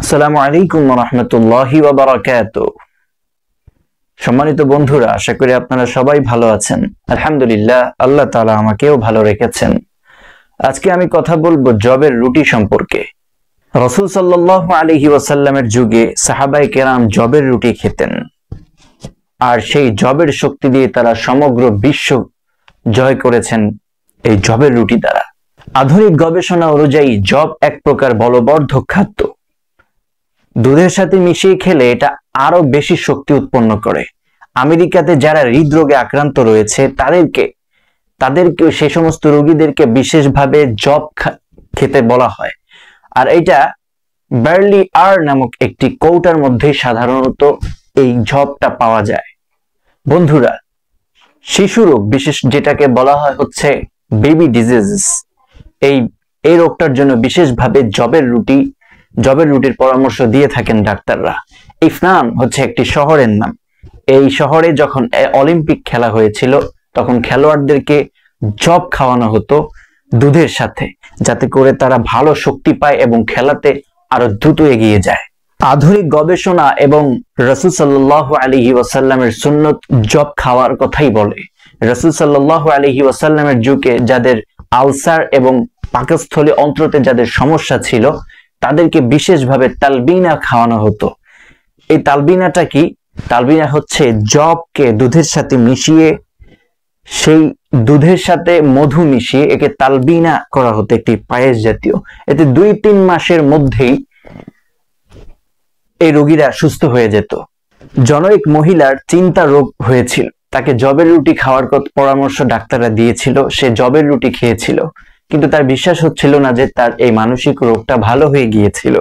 আসসালামু আলাইকুম ওয়া রাহমাতুল্লাহি ওয়া বারাকাতুহু। সম্মানিত বন্ধুরা, আশা করি আপনারা সবাই ভালো আছেন। আলহামদুলিল্লাহ, আল্লাহ তাআলা আমাকেও ভালো রেখেছেন। আজকে আমি কথা বলবো জবের রুটি সম্পর্কে। রাসূল সাল্লাল্লাহু আলাইহি ওয়াসাল্লামের যুগে সাহাবায়ে কেরাম জবের রুটি খেতেন, আর সেই জবের শক্তি দিয়ে তারা সমগ্র বিশ্ব জয় করেছেন এই জবের রুটি দ্বারা। আধুনিক গবেষণা অনুযায়ী জব এক প্রকার বলবর্ধক খাদ্য। দুধের সাথে মিশিয়ে খেলে এটা আরো বেশি শক্তি উৎপন্ন করে। আমেরিকাতে যারা হৃদরোগে আক্রান্ত রয়েছে তাদেরকে সে সমস্ত রোগীদেরকে বিশেষভাবে জব খেতে বলা হয়। আর এটা বার্লি আর নামক একটি কৌটার মধ্যে সাধারণত এই জবটা পাওয়া যায়। বন্ধুরা, শিশু রোগ, বিশেষ যেটাকে বলা হয় হচ্ছে বেবি ডিজিজ, এই রোগটার জন্য বিশেষভাবে জবের রুটির পরামর্শ দিয়ে থাকেন ডাক্তাররা। ইফনান হচ্ছে একটি শহরের নাম। এই শহরে যখন অলিম্পিক খেলা হয়েছিল তখন খেলোয়াড়দেরকে জব খাওয়ানো হতো দুধের সাথে, যাতে করে তারা ভালো শক্তি পায় এবং খেলাতে আরো দ্রুত এগিয়ে যায়। আধুনিক গবেষণা এবং রাসূল সাল্লাল্লাহু আলাইহি ওয়াসাল্লামের সুন্নত জব খাওয়ার কথাই বলে। রাসূল সাল্লাল্লাহু আলাইহি ওয়াসাল্লামের যুগে যাদের আলসার এবং পাকস্থলী অন্ত্রতে যাদের সমস্যা ছিল তাদেরকে বিশেষভাবে তালবিনা খাওয়ানো হতো। এই তালবিনাটা কি? তালবিনা হচ্ছে জবকে দুধের সাথে মিশিয়ে, সেই দুধের সাথে মধু মিশিয়ে একে তালবিনা করা হতো, একটি পায়েস জাতীয়। এতে 2-3 মাসের মধ্যেই এই রোগীরা সুস্থ হয়ে যেত। জনৈক মহিলার চিন্তা রোগ হয়েছিল, তাকে জবের রুটি খাওয়ার পরামর্শ ডাক্তাররা দিয়েছিল। সে জবের রুটি খেয়েছিল, কিন্তু তার বিশ্বাস হচ্ছিল না যে তার এই মানসিক রোগটা ভালো হয়ে গিয়েছিল।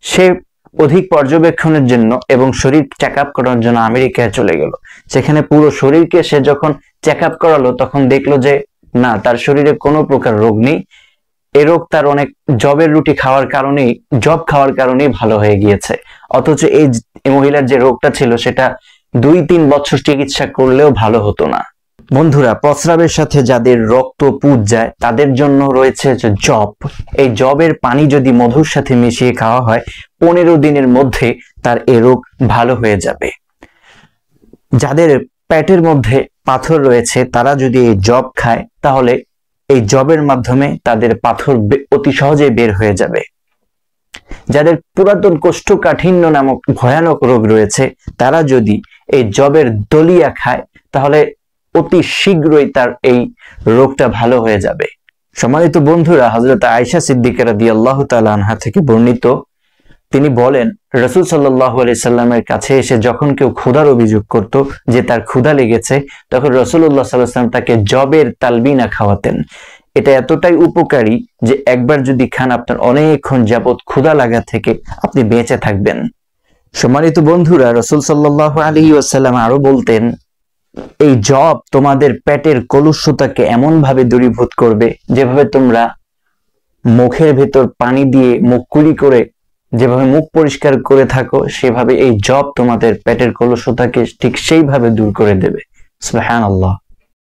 সে অধিক পর্যবেক্ষণের জন্য এবং শরীর চেক আপ করার জন্য আমেরিকায় চলে গেল। সেখানে পুরো শরীরকে সে যখন চেক আপ করালো তখন দেখলো যে না, তার শরীরে কোনো প্রকার রোগ নেই। এই রোগ তার অনেক জব খাওয়ার কারণেই ভালো হয়ে গিয়েছে। অথচ এই মহিলার যে রোগটা ছিল সেটা 2-3 বছর চিকিৎসা করলেও ভালো হতো না। বন্ধুরা, প্রস্রাবের সাথে যাদের রক্ত পুঁজ যায় তাদের জন্য রয়েছে জব। এই জবের পানি যদি মধুর সাথে মিশিয়ে খাওয়া হয় 15 দিনের মধ্যে তার এ রোগ ভালো হয়ে যাবে। যাদের পেটের মধ্যে পাথর রয়েছে তারা যদি এই জব খায় তাহলে এই জবের মাধ্যমে তাদের পাথর অতি সহজে বের হয়ে যাবে। যাদের পুরাতন কোষ্ঠকাঠিন্য নামক ভয়ানক রোগ রয়েছে তারা যদি এই জবের দলিয়া খায় তাহলে অতি শীঘ্রই তার এই রোগটা ভালো হয়ে যাবে। সম্মানিত বন্ধুরা, হযরত আয়েশা সিদ্দিকা রাদিয়াল্লাহু তাআলা আনহা থেকে বর্ণিত, তিনি বলেন রাসূল সাল্লাল্লাহু আলাইহি সাল্লামের কাছে এসে যখন কেউ ক্ষুধার অভিযোগ করত যে তার ক্ষুধা লেগেছে, তখন রাসূলুল্লাহ সাল্লাল্লাহু আলাইহি সাল্লাম তাকে জবের তালবিনা খাওয়াতেন। এটা এতটাই উপকারী যে একবার যদি খান আপনার অনেকক্ষণ যাবত ক্ষুধা লাগা থেকে আপনি বেঁচে থাকবেন। সম্মানিত বন্ধুরা, রাসূল সাল্লাল্লাহু আলাইহি ওয়াসাল্লাম আরো বলতেন, এই জব তোমাদের পেটের কলুষ্যতাকে এমন ভাবে দূরীভূত করবে যেভাবে তোমরা মুখের ভেতর পানি দিয়ে মুখ কুলি করে যেভাবে মুখ পরিষ্কার করে থাকো, সেভাবে এই জব তোমাদের পেটের কলুষ্যতাকে ঠিক সেইভাবে দূর করে দেবে। সুবহানাল্লাহ।